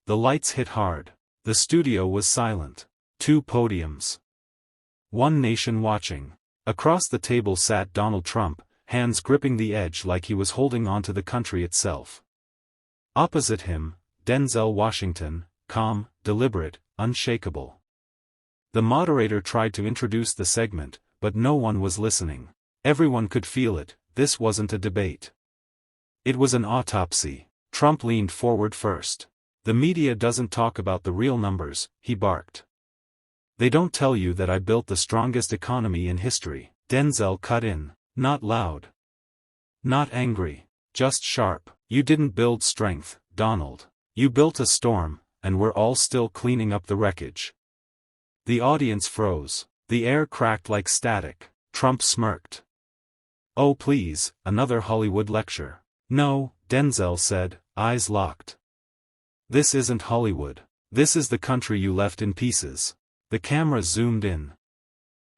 The lights hit hard. The studio was silent. 2 podiums. 1 nation watching. Across the table sat Donald Trump, hands gripping the edge like he was holding on to the country itself. Opposite him, Denzel Washington, calm, deliberate, unshakable. The moderator tried to introduce the segment, but no one was listening. Everyone could feel it, this wasn't a debate. It was an autopsy. Trump leaned forward first. The media doesn't talk about the real numbers, he barked. They don't tell you that I built the strongest economy in history. Denzel cut in, not loud. Not angry, just sharp. You didn't build strength, Donald. You built a storm, and we're all still cleaning up the wreckage. The audience froze. The air cracked like static. Trump smirked. Oh please, another Hollywood lecture. No, Denzel said, eyes locked. This isn't Hollywood. This is the country you left in pieces. The camera zoomed in.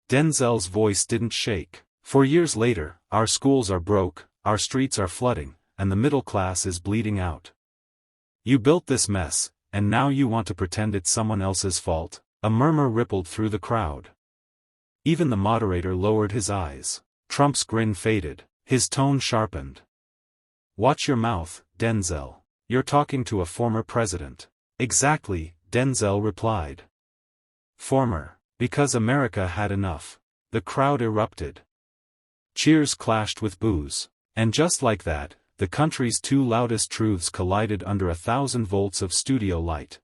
Denzel's voice didn't shake. For years later, our schools are broke, our streets are flooding, and the middle class is bleeding out. You built this mess, and now you want to pretend it's someone else's fault? A murmur rippled through the crowd. Even the moderator lowered his eyes. Trump's grin faded. His tone sharpened. Watch your mouth, Denzel. You're talking to a former president. Exactly, Denzel replied. Former. Because America had enough. The crowd erupted. Cheers clashed with boos. And just like that, the country's 2 loudest truths collided under 1,000 volts of studio light.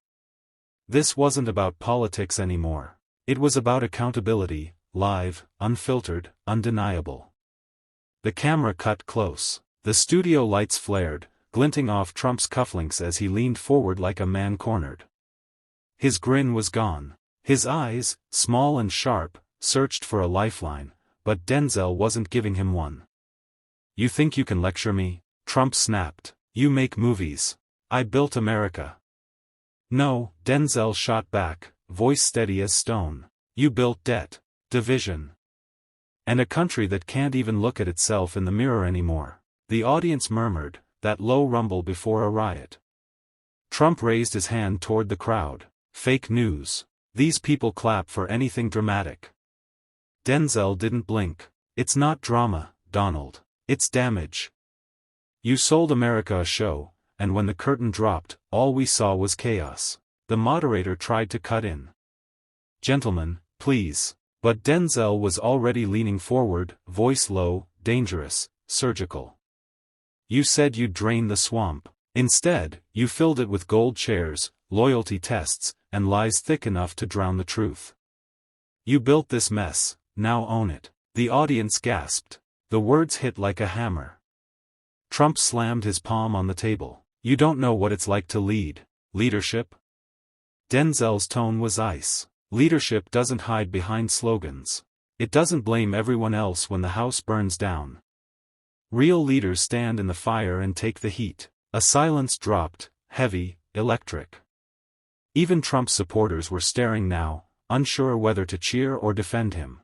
This wasn't about politics anymore. It was about accountability, live, unfiltered, undeniable. The camera cut close. The studio lights flared, glinting off Trump's cufflinks as he leaned forward like a man cornered. His grin was gone. His eyes, small and sharp, searched for a lifeline, but Denzel wasn't giving him one. You think you can lecture me? Trump snapped. You make movies. I built America. No, Denzel shot back, voice steady as stone. You built debt, division, and a country that can't even look at itself in the mirror anymore. The audience murmured, that low rumble before a riot. Trump raised his hand toward the crowd. Fake news. These people clap for anything dramatic. Denzel didn't blink. It's not drama, Donald. It's damage. You sold America a show, and when the curtain dropped, all we saw was chaos. The moderator tried to cut in. Gentlemen, please. But Denzel was already leaning forward, voice low, dangerous, surgical. You said you'd drain the swamp. Instead, you filled it with gold chairs, loyalty tests, and lies thick enough to drown the truth. You built this mess, now own it. The audience gasped. The words hit like a hammer. Trump slammed his palm on the table. You don't know what it's like to lead. Leadership? Denzel's tone was ice. Leadership doesn't hide behind slogans. It doesn't blame everyone else when the house burns down. Real leaders stand in the fire and take the heat. A silence dropped, heavy, electric. Even Trump's supporters were staring now, unsure whether to cheer or defend him.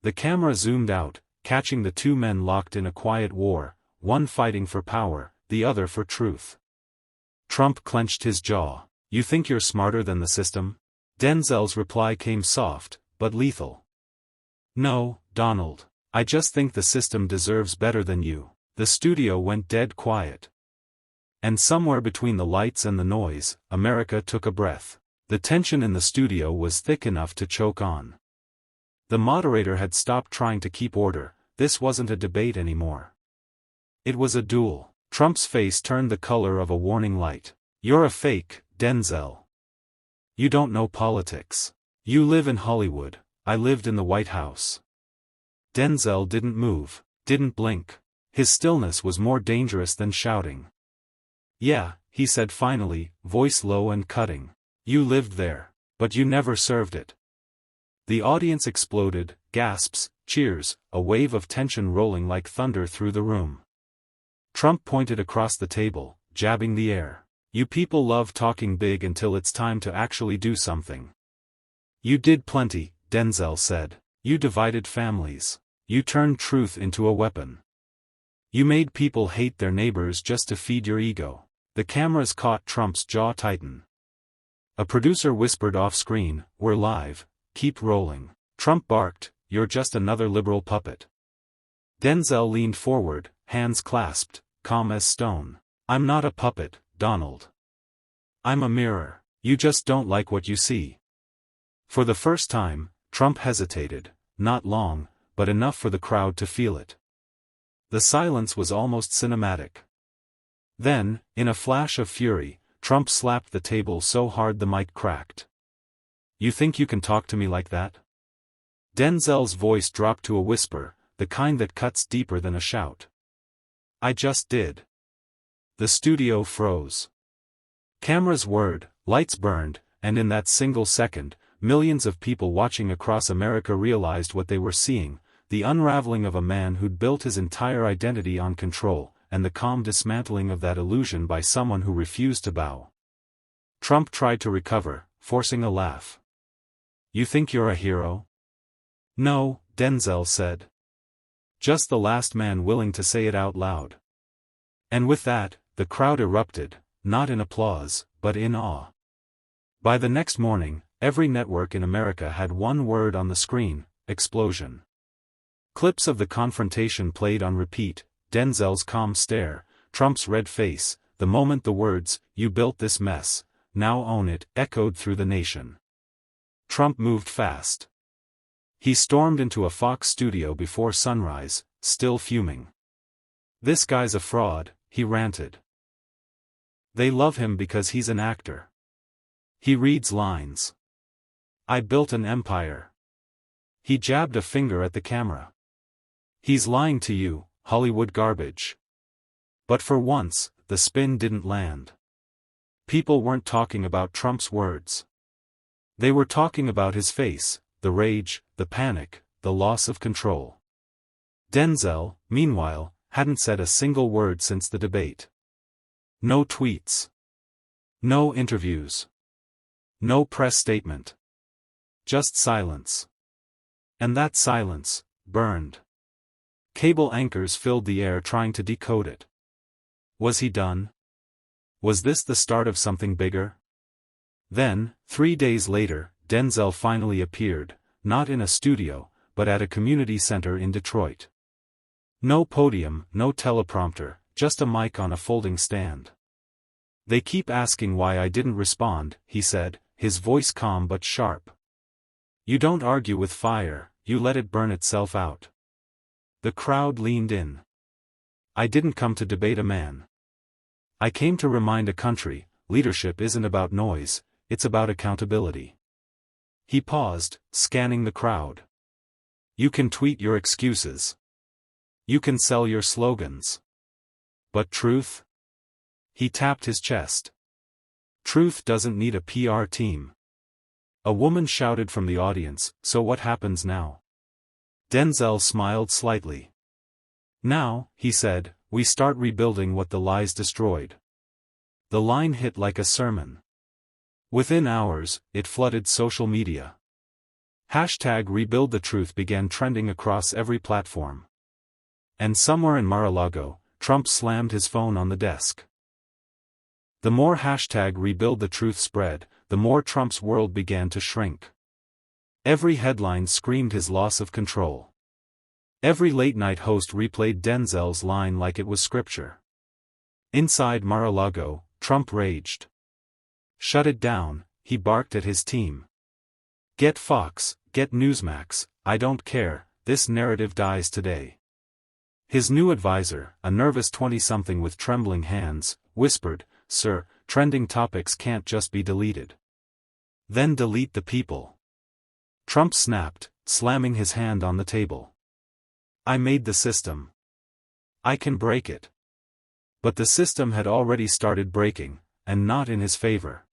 The camera zoomed out, catching the 2 men locked in a quiet war, one fighting for power, the other for truth. Trump clenched his jaw. You think you're smarter than the system? Denzel's reply came soft, but lethal. No, Donald. I just think the system deserves better than you. The studio went dead quiet. And somewhere between the lights and the noise, America took a breath. The tension in the studio was thick enough to choke on. The moderator had stopped trying to keep order. This wasn't a debate anymore. It was a duel. Trump's face turned the color of a warning light. You're a fake, Denzel. You don't know politics. You live in Hollywood. I lived in the White House. Denzel didn't move, didn't blink. His stillness was more dangerous than shouting. Yeah, he said finally, voice low and cutting. You lived there, but you never served it. The audience exploded, gasps, cheers, a wave of tension rolling like thunder through the room. Trump pointed across the table, jabbing the air. You people love talking big until it's time to actually do something. You did plenty, Denzel said. You divided families. You turned truth into a weapon. You made people hate their neighbors just to feed your ego. The cameras caught Trump's jaw tighten. A producer whispered off-screen, "We're live, keep rolling." Trump barked, "You're just another liberal puppet." Denzel leaned forward, hands clasped, calm as stone. "I'm not a puppet, Donald. I'm a mirror. You just don't like what you see." For the first time, Trump hesitated, not long, but enough for the crowd to feel it. The silence was almost cinematic. Then, in a flash of fury, Trump slapped the table so hard the mic cracked. "You think you can talk to me like that?" Denzel's voice dropped to a whisper, the kind that cuts deeper than a shout. "I just did." The studio froze. Cameras whirred, lights burned, and in that single second, millions of people watching across America realized what they were seeing, the unraveling of a man who'd built his entire identity on control, and the calm dismantling of that illusion by someone who refused to bow. Trump tried to recover, forcing a laugh. "You think you're a hero?" "No," Denzel said. "Just the last man willing to say it out loud." And with that, the crowd erupted, not in applause, but in awe. By the next morning, every network in America had one word on the screen: explosion. Clips of the confrontation played on repeat, Denzel's calm stare, Trump's red face, the moment the words, "You built this mess, now own it," echoed through the nation. Trump moved fast. He stormed into a Fox studio before sunrise, still fuming. "This guy's a fraud," he ranted. "They love him because he's an actor. He reads lines. I built an empire." He jabbed a finger at the camera. "He's lying to you, Hollywood garbage." But for once, the spin didn't land. People weren't talking about Trump's words. They were talking about his face, the rage, the panic, the loss of control. Denzel, meanwhile, hadn't said a single word since the debate. No tweets. No interviews. No press statement. Just silence. And that silence burned. Cable anchors filled the air trying to decode it. Was he done? Was this the start of something bigger? Then, 3 days later, Denzel finally appeared, not in a studio, but at a community center in Detroit. No podium, no teleprompter, just a mic on a folding stand. "They keep asking why I didn't respond," he said, his voice calm but sharp. "You don't argue with fire, you let it burn itself out." The crowd leaned in. "I didn't come to debate a man. I came to remind a country, leadership isn't about noise, it's about accountability." He paused, scanning the crowd. "You can tweet your excuses. You can sell your slogans. But truth?" He tapped his chest. "Truth doesn't need a PR team." A woman shouted from the audience, "So what happens now?" Denzel smiled slightly. "Now," he said, "we start rebuilding what the lies destroyed." The line hit like a sermon. Within hours, it flooded social media. #RebuildTheTruth began trending across every platform. And somewhere in Mar-a-Lago, Trump slammed his phone on the desk. The more #RebuildTheTruth spread, the more Trump's world began to shrink. Every headline screamed his loss of control. Every late-night host replayed Denzel's line like it was scripture. Inside Mar-a-Lago, Trump raged. "Shut it down," he barked at his team. "Get Fox, get Newsmax, I don't care, this narrative dies today." His new advisor, a nervous 20-something with trembling hands, whispered, "Sir, trending topics can't just be deleted." "Then delete the people." Trump snapped, slamming his hand on the table. "I made the system. I can break it." But the system had already started breaking, and not in his favor.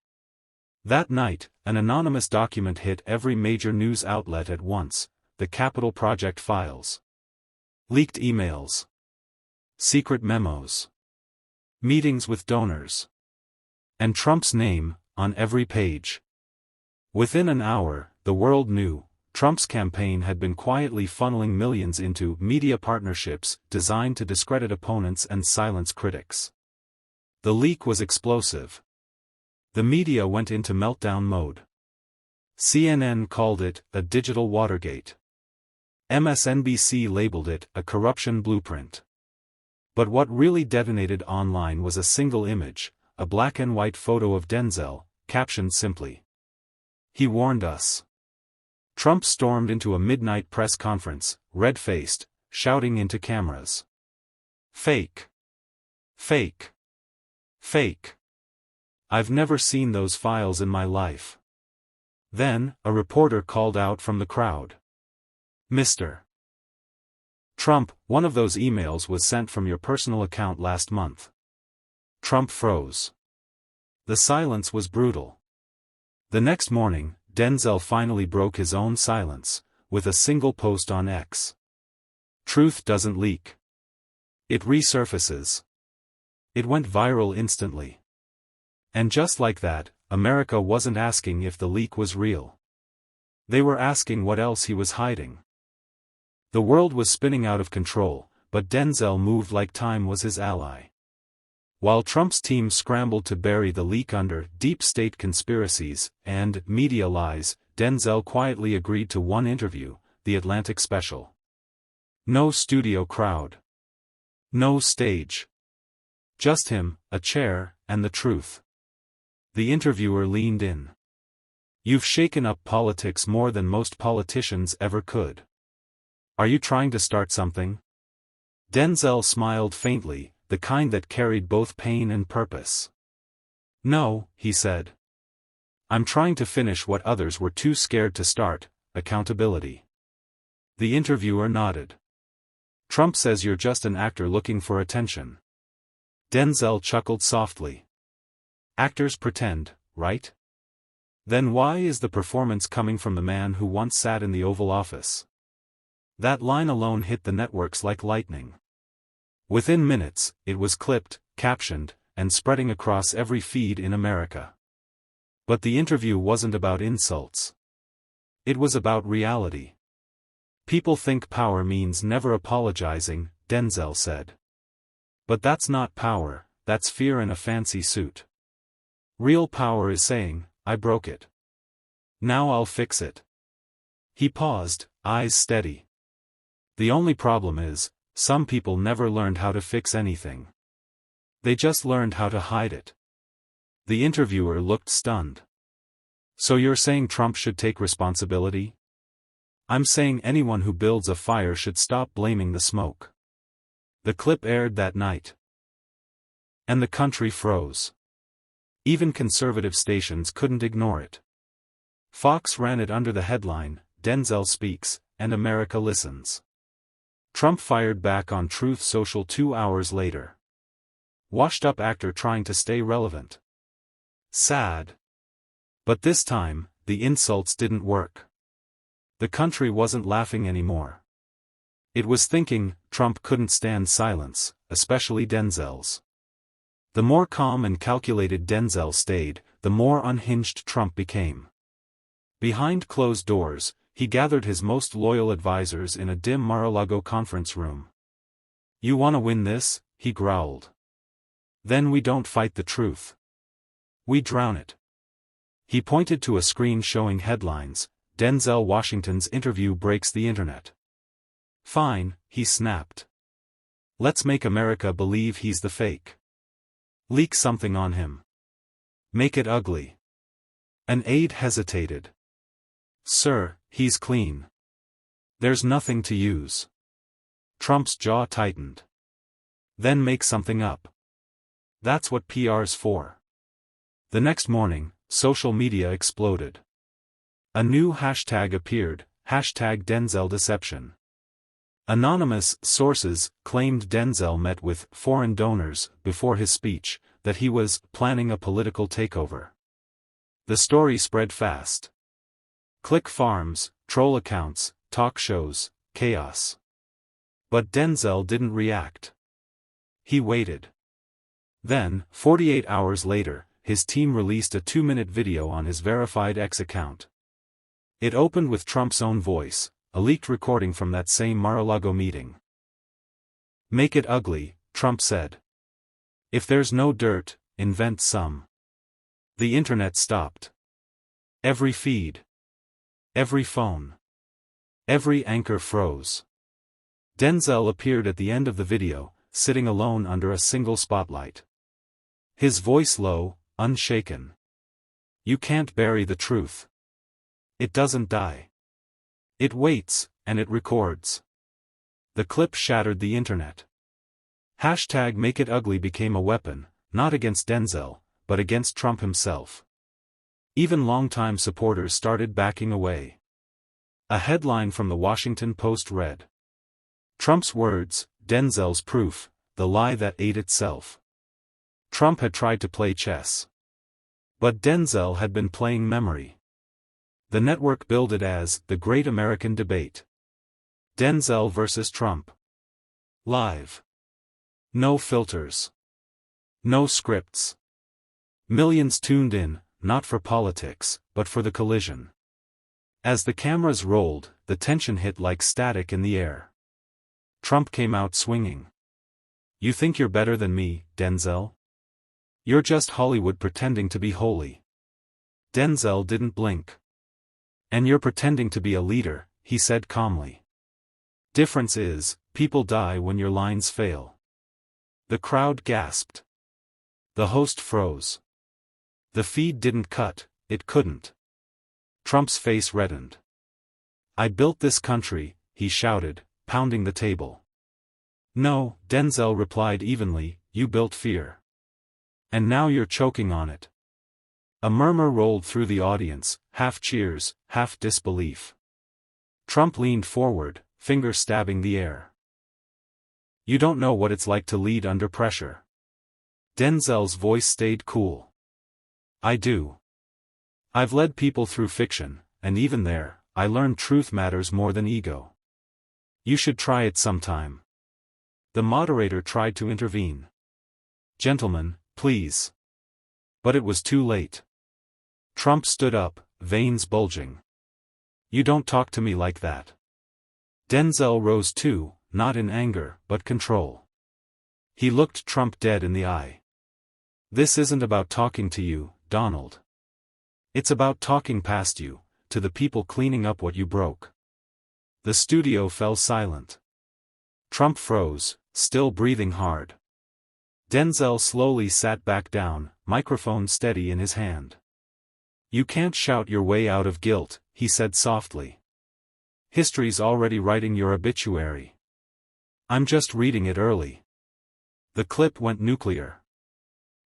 That night, an anonymous document hit every major news outlet at once: the Capitol Project files. Leaked emails. Secret memos. Meetings with donors. And Trump's name, on every page. Within an hour, the world knew, Trump's campaign had been quietly funneling millions into media partnerships designed to discredit opponents and silence critics. The leak was explosive. The media went into meltdown mode. CNN called it a digital Watergate. MSNBC labeled it a corruption blueprint. But what really detonated online was a single image, a black and white photo of Denzel, captioned simply, "He warned us." Trump stormed into a midnight press conference, red-faced, shouting into cameras, "Fake! Fake! Fake! I've never seen those files in my life." Then, a reporter called out from the crowd, "Mr. Trump, one of those emails was sent from your personal account last month." Trump froze. The silence was brutal. The next morning, Denzel finally broke his own silence, with a single post on X. "Truth doesn't leak. It resurfaces." It went viral instantly. And just like that, America wasn't asking if the leak was real. They were asking what else he was hiding. The world was spinning out of control, but Denzel moved like time was his ally. While Trump's team scrambled to bury the leak under deep state conspiracies and media lies, Denzel quietly agreed to one interview, the Atlantic special. No studio crowd. No stage. Just him, a chair, and the truth. The interviewer leaned in. "You've shaken up politics more than most politicians ever could. Are you trying to start something?" Denzel smiled faintly, the kind that carried both pain and purpose. "No," he said. "I'm trying to finish what others were too scared to start, accountability." The interviewer nodded. "Trump says you're just an actor looking for attention." Denzel chuckled softly. "Actors pretend, right? Then why is the performance coming from the man who once sat in the Oval Office?" That line alone hit the networks like lightning. Within minutes, it was clipped, captioned, and spreading across every feed in America. But the interview wasn't about insults. It was about reality. "People think power means never apologizing," Denzel said. "But that's not power, that's fear in a fancy suit. Real power is saying, 'I broke it. Now I'll fix it.'" He paused, eyes steady. "The only problem is, some people never learned how to fix anything. They just learned how to hide it." The interviewer looked stunned. "So you're saying Trump should take responsibility?" "I'm saying anyone who builds a fire should stop blaming the smoke." The clip aired that night. And the country froze. Even conservative stations couldn't ignore it. Fox ran it under the headline, "Denzel Speaks, and America Listens." Trump fired back on Truth Social 2 hours later. Washed-up actor trying to stay relevant. Sad. But this time, the insults didn't work. The country wasn't laughing anymore. It was thinking, Trump couldn't stand silence, especially Denzel's. The more calm and calculated Denzel stayed, the more unhinged Trump became. Behind closed doors, he gathered his most loyal advisors in a dim Mar-a-Lago conference room. "You want to win this?" he growled. "Then we don't fight the truth. We drown it." He pointed to a screen showing headlines, "Denzel Washington's interview breaks the internet." "Fine," he snapped. "Let's make America believe he's the fake. Leak something on him. Make it ugly." An aide hesitated. "Sir, he's clean. There's nothing to use." Trump's jaw tightened. "Then make something up. That's what PR's for." The next morning, social media exploded. A new hashtag appeared, #DenzelDeception. Anonymous sources claimed Denzel met with foreign donors before his speech, that he was planning a political takeover. The story spread fast. Click farms, troll accounts, talk shows, chaos. But Denzel didn't react. He waited. Then, 48 hours later, his team released a 2-minute video on his verified X account. It opened with Trump's own voice, a leaked recording from that same Mar-a-Lago meeting. "Make it ugly," Trump said. If there's no dirt, invent some. The internet stopped. Every feed. Every phone. Every anchor froze. Denzel appeared at the end of the video, sitting alone under a single spotlight. His voice low, unshaken. You can't bury the truth. It doesn't die. It waits, and it records. The clip shattered the internet. Hashtag Make It Ugly became a weapon, not against Denzel, but against Trump himself. Even longtime supporters started backing away. A headline from the Washington Post read, "Trump's words, Denzel's proof, the lie that ate itself." Trump had tried to play chess. But Denzel had been playing memory. The network billed it as the Great American Debate. Denzel versus Trump. Live. No filters. No scripts. Millions tuned in, not for politics, but for the collision. As the cameras rolled, the tension hit like static in the air. Trump came out swinging. "You think you're better than me, Denzel? You're just Hollywood pretending to be holy." Denzel didn't blink. "And you're pretending to be a leader," he said calmly. "Difference is, people die when your lines fail." The crowd gasped. The host froze. The feed didn't cut, it couldn't. Trump's face reddened. "I built this country," he shouted, pounding the table. "No," Denzel replied evenly, "you built fear. And now you're choking on it." A murmur rolled through the audience, half cheers, half disbelief. Trump leaned forward, finger stabbing the air. "You don't know what it's like to lead under pressure." Denzel's voice stayed cool. "I do. I've led people through fiction, and even there, I learned truth matters more than ego. You should try it sometime." The moderator tried to intervene. "Gentlemen, please." But it was too late. Trump stood up, veins bulging. "You don't talk to me like that." Denzel rose too, not in anger, but control. He looked Trump dead in the eye. "This isn't about talking to you, Donald. It's about talking past you, to the people cleaning up what you broke." The studio fell silent. Trump froze, still breathing hard. Denzel slowly sat back down, microphone steady in his hand. "You can't shout your way out of guilt," he said softly. "History's already writing your obituary. I'm just reading it early." The clip went nuclear.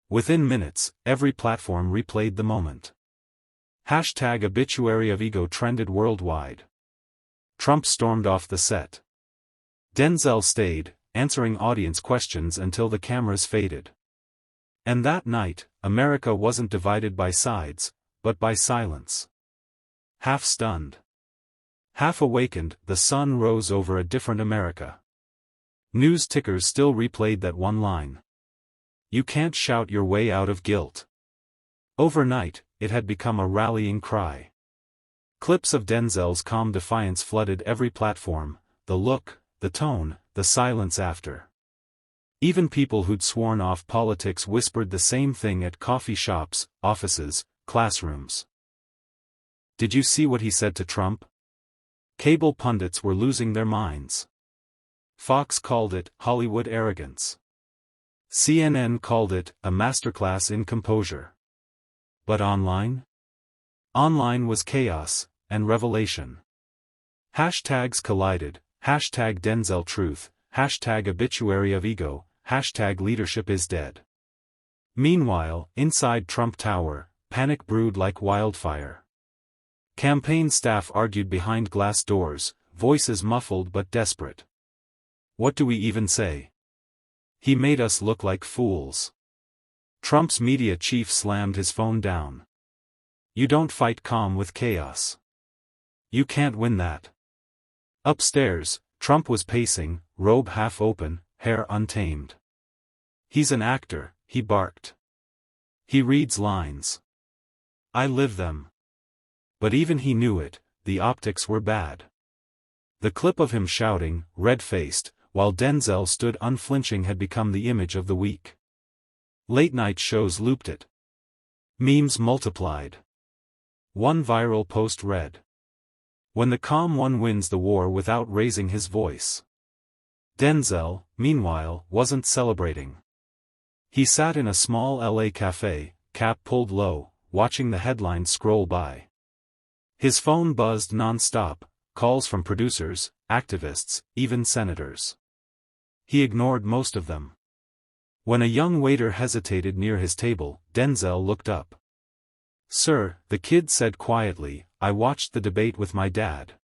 Within minutes, every platform replayed the moment. Hashtag obituary of ego trended worldwide. Trump stormed off the set. Denzel stayed, answering audience questions until the cameras faded. And that night, America wasn't divided by sides, but by silence. Half stunned, half awakened, the sun rose over a different America. News tickers still replayed that one line. "You can't shout your way out of guilt." Overnight, it had become a rallying cry. Clips of Denzel's calm defiance flooded every platform, the look, the tone, the silence after. Even people who'd sworn off politics whispered the same thing at coffee shops, offices, classrooms. "Did you see what he said to Trump?" Cable pundits were losing their minds. Fox called it Hollywood arrogance. CNN called it a masterclass in composure. But online? Online was chaos and revelation. Hashtags collided, hashtag Denzel truth, hashtag obituary of ego, hashtag leadership is dead. Meanwhile, inside Trump Tower, panic brewed like wildfire. Campaign staff argued behind glass doors, voices muffled but desperate. "What do we even say? He made us look like fools." Trump's media chief slammed his phone down. "You don't fight calm with chaos. You can't win that." Upstairs, Trump was pacing, robe half open, hair untamed. "He's an actor," he barked. "He reads lines. I live them." But even he knew it, the optics were bad. The clip of him shouting, red-faced, while Denzel stood unflinching had become the image of the week. Late-night shows looped it. Memes multiplied. One viral post read, "When the calm one wins the war without raising his voice." Denzel, meanwhile, wasn't celebrating. He sat in a small LA cafe, cap pulled low, watching the headlines scroll by. His phone buzzed non-stop, calls from producers, activists, even senators. He ignored most of them. When a young waiter hesitated near his table, Denzel looked up. "Sir," the kid said quietly, "I watched the debate with my dad.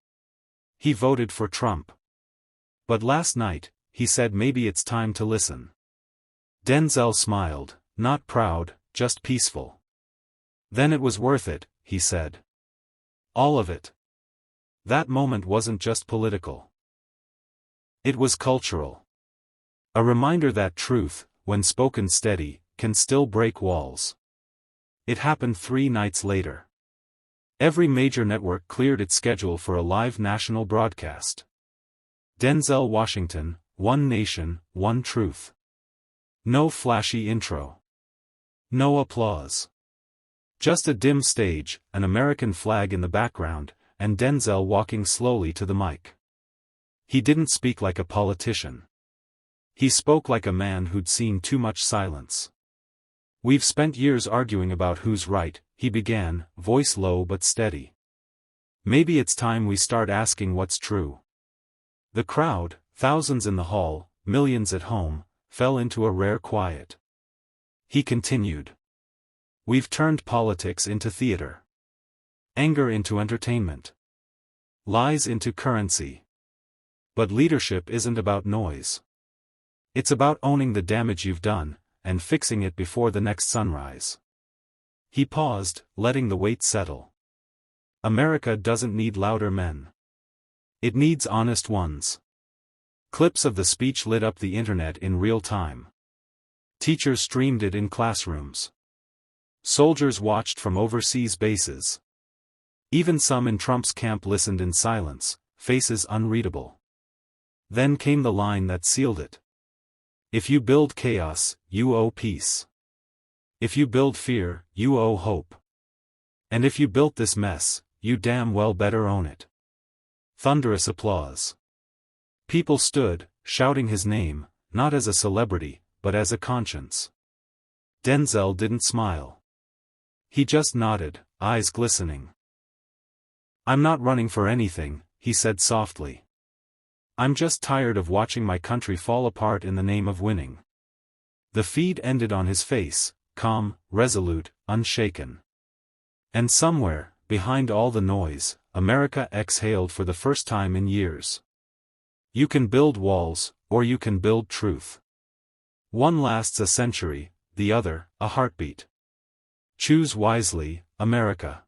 He voted for Trump. But last night, he said maybe it's time to listen." Denzel smiled, not proud, just peaceful. "Then it was worth it," he said. "All of it." That moment wasn't just political. It was cultural. A reminder that truth, when spoken steady, can still break walls. It happened 3 nights later. Every major network cleared its schedule for a live national broadcast. Denzel Washington, One Nation, One Truth. No flashy intro. No applause. Just a dim stage, an American flag in the background, and Denzel walking slowly to the mic. He didn't speak like a politician. He spoke like a man who'd seen too much silence. "We've spent years arguing about who's right," he began, voice low but steady. "Maybe it's time we start asking what's true." The crowd, thousands in the hall, millions at home, fell into a rare quiet. He continued. "We've turned politics into theater. Anger into entertainment. Lies into currency. But leadership isn't about noise. It's about owning the damage you've done, and fixing it before the next sunrise." He paused, letting the weight settle. America doesn't need louder men. It needs honest ones. Clips of the speech lit up the internet in real time. Teachers streamed it in classrooms. Soldiers watched from overseas bases. Even some in Trump's camp listened in silence, faces unreadable. Then came the line that sealed it. "If you build chaos, you owe peace. If you build fear, you owe hope. And if you built this mess, you damn well better own it." Thunderous applause. People stood, shouting his name, not as a celebrity, but as a conscience. Denzel didn't smile. He just nodded, eyes glistening. "I'm not running for anything," he said softly. "I'm just tired of watching my country fall apart in the name of winning." The feed ended on his face, calm, resolute, unshaken. And somewhere, behind all the noise, America exhaled for the first time in years. You can build walls, or you can build truth. One lasts a century, the other, a heartbeat. Choose wisely, America.